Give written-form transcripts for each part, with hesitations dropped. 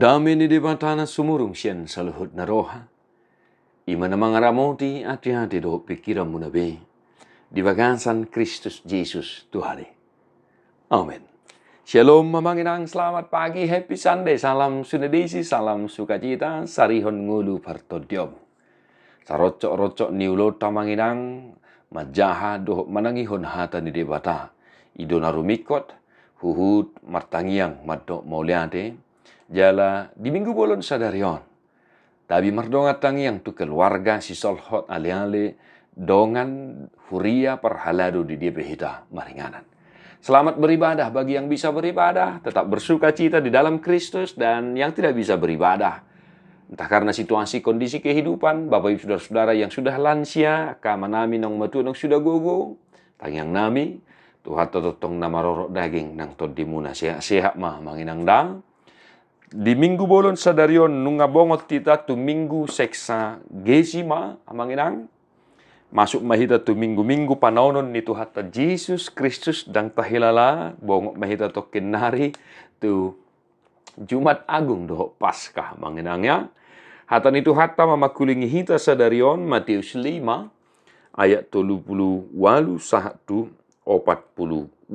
Madami ni debatana sumurung sian saluhut na roha. Ima na mga ramoti hati-hati do pikiran mo na be. Di bagansan Kristus Jesus Tuhari. Amen. Shalom mamanginang, selamat pagi, happy Sunday, salam sunedisi, salam sukacita, sarihon ngulu partodyob. Sarocok-rocok niulo tamanginang, majaha doh manangihon hata ni debata. Idona rumikot, huhut martangiang madok mauliate, jala di minggu bolon sadarion. Tabi mardongat tangiang tu keluarga si solhot ale-ale, dongan huria perhalado di dia behita maringanan. Selamat beribadah bagi yang bisa beribadah, tetap bersuka cita di dalam Kristus, dan yang tidak bisa beribadah. Entah karena situasi kondisi kehidupan, Bapak Ibu Saudara-saudara yang sudah lansia, kama nami nang matu nang sudah gogo, tangyang nami, Tuhan totong nama rorok daging nang todimuna sehat mah manginang dang. Di minggu bolon sadarion nunga bongot kita tu minggu seksa gesima amanginang. Masuk mahita tu minggu-minggu panonon ni tu hatta Jesus Kristus dang tahilala bongok mahita to kenari tu Jumat Agung doh Paskah manginangnya. Hatan itu hatta mamakulingi hita sadarion Matius 5 ayat 38 sahatu 48.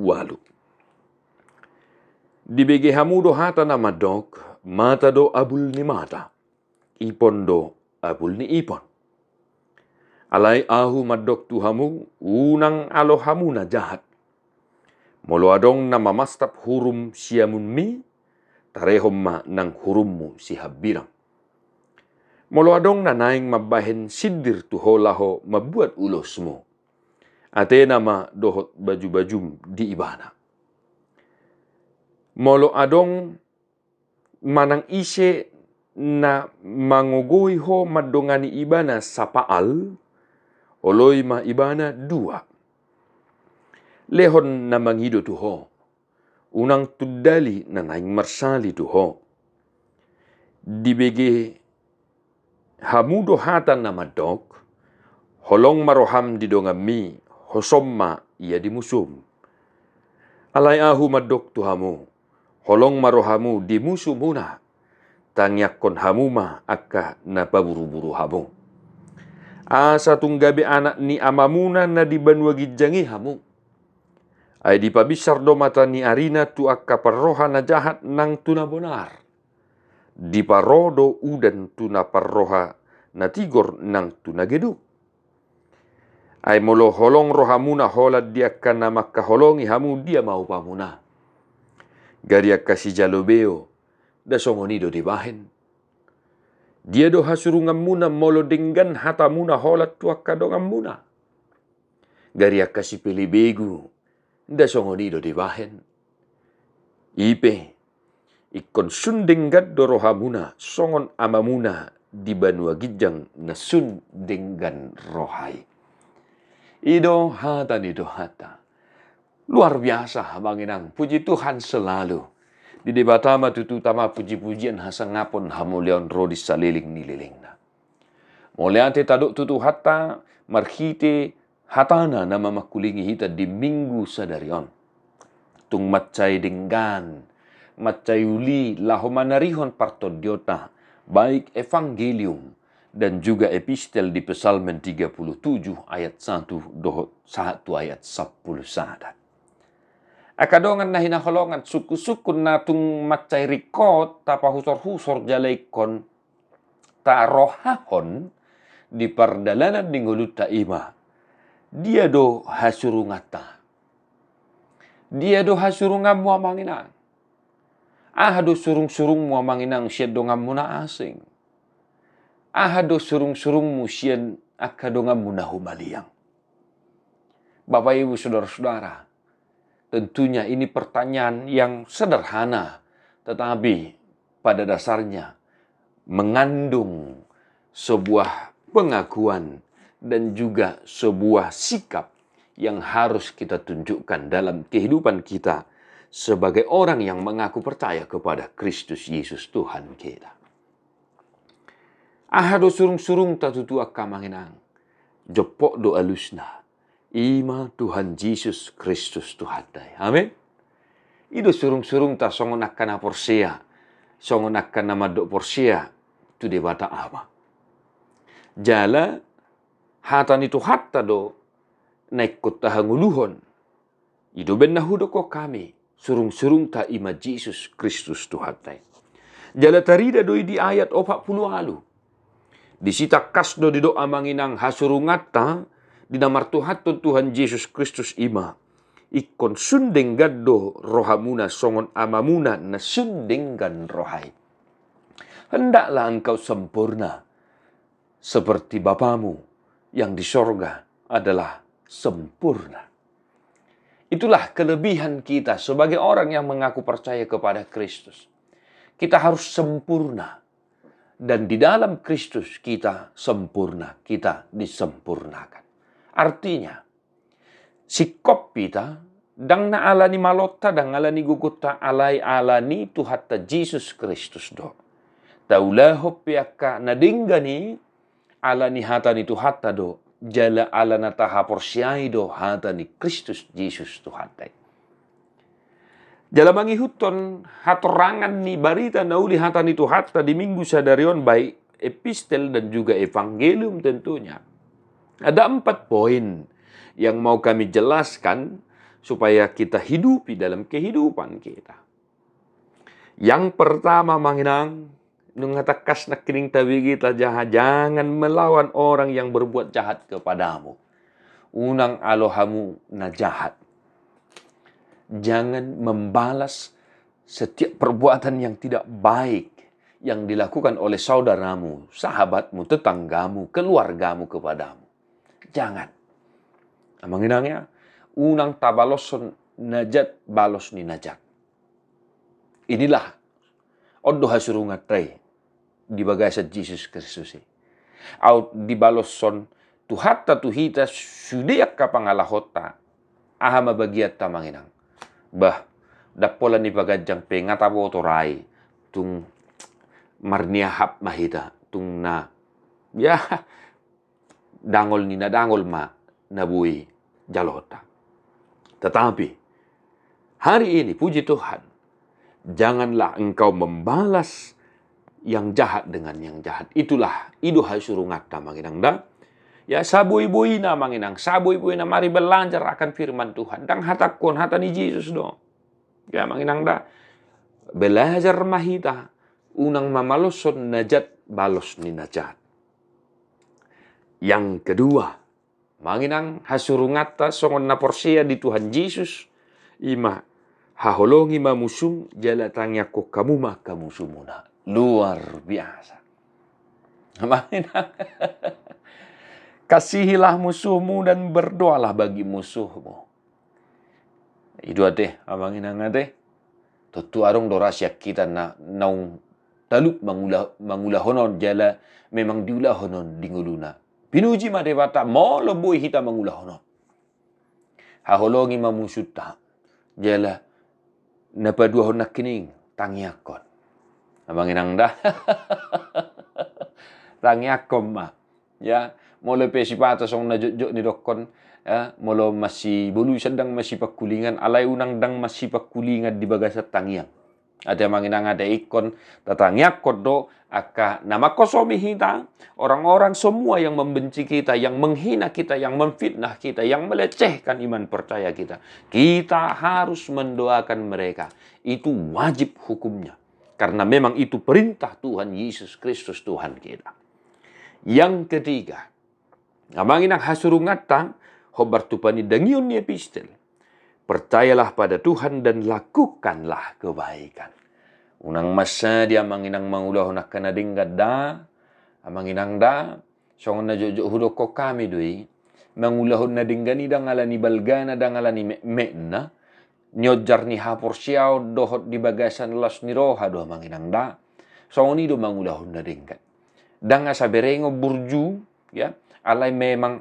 Di bege hamudo hata nama dok mata do abul ni mata, ipon do abul ni ipon. Alai ahu madok tu hamu, unang alo hamu na jahat. Molo adong nama mastap hurum siamun mi, tarehom ma nang hurummu si habirang. Molo adong na naing mabahen sidir tu holaho mabuat ulosmu. Ate nama dohot baju-bajum di ibana. Molo adong manang ise na mangugui ho madongani ibana sapaal, oloy ma ibana 2. Lehon na mangido tu ho, unang tudali na naing marsali tu ho. Dibege hamudo hatan na madok, holong maroham di dongami, hosomma iya di musum. Alay ahu madok tu hamu, holong marohamu di musuh muna, tangyakon hamuma akka na paburu-buru hamu. Asa tunggabe anak ni amamuna na di banwa gijangi hamu. Ay di pabisar do mata ni arina tu akka parroha na jahat nang tuna bonar. Di parodo udan tuna parroha na tigor nang tuna geduk. Ay molo holong rohamuna holat dia kana makaholongi hamu dia mau pamuna. Garia kasih jalobeo da songonido di bahen. Dia do hasurungam muna molo denggan hata muna holat tuak kadongam muna. Garia kasih pilih begu da songonido di bahen. Ipe ikon sundenggat doroha muna songon amamuna di banua gijang na sundenggan rohai. Ido hata nido hata. Luar biasa banginang, puji Tuhan selalu. Di debatama tututama puji-pujian hasa ngapon hamuleon rodis saliling nililingna. Moleante taduk tutu hatta marhite hatana nama makulingi hita di minggu sadarion. Tung macai denggan, macai uli lahomanarihon partodiota, baik evangelium dan juga epistel di Psalmen 37 ayat 1 dohot 1 ayat 10 sadat. Akadongan na hinaholongan suku-sukun natung macay rikot tapa husor-husor jalaykon ta rohahon di pardalanan dinggulut ta ima. Dia do hasurungata. Dia do hasurungam mo manginang. Do surung-surung mo manginang siya dongam mo na asing. Do surung-surung mo siya akadongam mo na humaliyang. Bapak Ibu Saudara-saudara, tentunya ini pertanyaan yang sederhana, tetapi pada dasarnya mengandung sebuah pengakuan dan juga sebuah sikap yang harus kita tunjukkan dalam kehidupan kita sebagai orang yang mengaku percaya kepada Kristus Yesus Tuhan kita. Do surung-surung tatutu akka manginang, jopok do alusna. Ima Tuhan Yesus Kristus Tuhan dai. Amin. Ido surung-surung ta songon akkana porsea. songon akan nama dok porsia tu de bata ama. Jala hatan itu hatta do naik kota hanguluhon. Ido benahu do ko kami surung-surung ta ima Jesus Kristus Tuhan tai. Jala tarida doi di ayat 40 alu. Di sita kasdo di doa manginang hasurungata di namar Tuhan Yesus Kristus ima. Ikon sundeng gaddo rohamuna songon amamuna na sundenggan rohai. Hendaklah engkau sempurna seperti Bapamu yang di sorga adalah sempurna. Itulah kelebihan kita sebagai orang yang mengaku percaya kepada Kristus. Kita harus sempurna. Dan di dalam Kristus kita sempurna, kita disempurnakan. Artinya, sikop kita, dang na alani malotta, dang alani gugutta, alai alani tuhatta Jesus Kristus do. Taulah piaka nadinggani, alani hatani tuhatta do, jala alana taha porsiai do, hatani Kristus Jesus tuhatta. Jala mangihuton hatorangan ni barita nauli hatani tuhatta di minggu sadarion baik epistel dan juga evangelium tentunya. Ada 4 poin yang mau kami jelaskan supaya kita hidupi dalam kehidupan kita. Yang pertama manginang, nungatakas nak kining tabi kita jahat, jangan melawan orang yang berbuat jahat kepadamu. Unang alohamu na jahat. Jangan membalas setiap perbuatan yang tidak baik yang dilakukan oleh saudaramu, sahabatmu, tetanggamu, keluargamu kepadamu. Jangan. Manginangnya, unang tabaloson najat balos ni najat. Inilah odo hasurungat tray di bagasa Jesus Kristus. Au di baloson tuhatta tuhita sudiak kapangalahota ahama bagiat tamanginang. Bah, dapola ni bagajang pengatabo torai tung marniahap mahita tung na ya dangol ni na dangol ma nabui jalota. Tetapi hari ini puji Tuhan, janganlah engkau membalas yang jahat dengan yang jahat. Itulah idu hasurungat manginang da. Ya sabui-bui na manginang, sabui-bui na mari belajar akan firman Tuhan. Dang hatakon hatani Yesus do. Ya manginang da. Belajar mahita, unang mamaloson najat balos ni najat. Yang kedua, manginang hasurungata songon na porsia di Tuhan Yesus, ima haholongi mamusum jalatangnya ko kamu mah kamusumuna. Luar biasa. Manginang. Kasihilah musuhmu dan berdoalah bagi musuhmu. Itu ate, amanginang ate. Tutu arong dorasya kita na naung talup mangulah honon jala memang diulah honon dinguluna. Pinuji madewata mo lebui hita mangulah honon. Haholongi mamusuta jala napadua honak kining tangiakon. Amanginang dah. Tangiakon mah. Ya. Mula pesipata song najok ni dokon, mula masih bulu sedang masih pakulingan, alai unang dang masih pakulingan di bagasat tangiang. Ada manginang ada ikon, tatangyak kodo, aka nama kosomi kita, orang-orang semua yang membenci kita, yang menghina kita, yang memfitnah kita, yang melecehkan iman percaya kita. Kita harus mendoakan mereka. Itu wajib hukumnya. Karena memang itu perintah Tuhan Yesus Kristus Tuhan kita. Yang ketiga, ngamanginang hasurungata, hobar tupani dangion ni epistel. Percayalah pada Tuhan dan lakukanlah kebaikan. Unang masa dia manginang mangulah nak kana dinggad da, amanginang da, songon na jojo hudoko kami dui, mangulah na dinggani dangalani balgana dangalani mekna, nyojar ni hapor siaw dohot di bagasan las ni roha do manginang da, songon ido mangulah na dinggad. Danga saberengo burju, ya, alai memang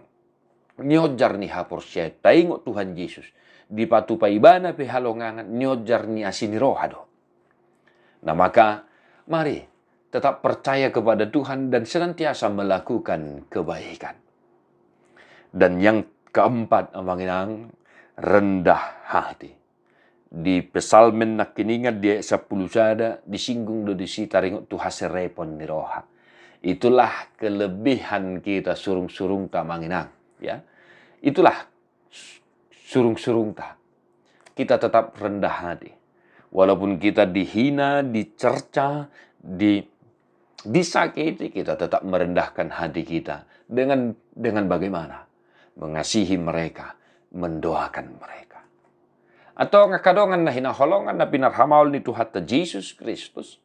nyojar ni hapor siaw, taingo Tuhan Yesus. Di patupai bana pe halongangan nyojar ni asini rohado. Nah maka mari tetap percaya kepada Tuhan dan senantiasa melakukan kebaikan. Dan yang keempat amanginang rendah hati. di pesalmen nak kiningat dia 10 sada disinggung do disi taringot tu haserepon ni roha. Itulah kelebihan kita surung-surung ta manginang, ya. Itulah surung-surung ta. Kita tetap rendah hati. Walaupun kita dihina, dicerca, disakiti, kita tetap merendahkan hati kita dengan bagaimana? Mengasihi mereka, mendoakan mereka. Atau ngakadongan na hinaholongan na pinarhamaul ni Tuhan Yesus Kristus.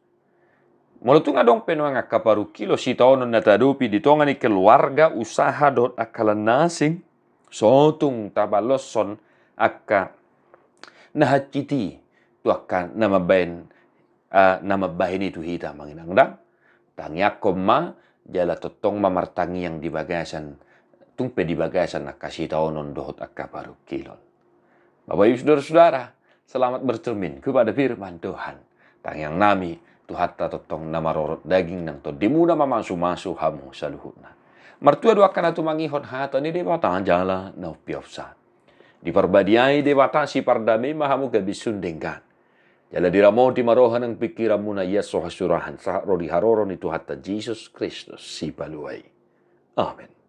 Mulutung adong penuang akaparu kilo si taonon na tadupi ditongan ni keluarga usaha dot akalan nasing sotung tabaloson akka nahaciti tu akan namabahin itu hita manginangdang tangyakom ma jala totong mamartangi yang di bagasan tungpe di bagasan nakasih taonon dot akaparu kilo. Bapak Ibu Saudara-saudara, selamat bercermin kepada firman Tuhan. Tang yang nami, Tuhan tatotong nama rorot daging nang to dimuna mamasu-masu hamu saluhutna. Martua doakan atu mangihon hata ni dewata jala na piofsa. Diperbadiai dewata si pardame mahamu gabisundengkan. Jala diramo di marohan ng pikiran mo na Yeso hasurahan sa rodi haroron ni Tuhan Yesus Kristus si paluay. Amen.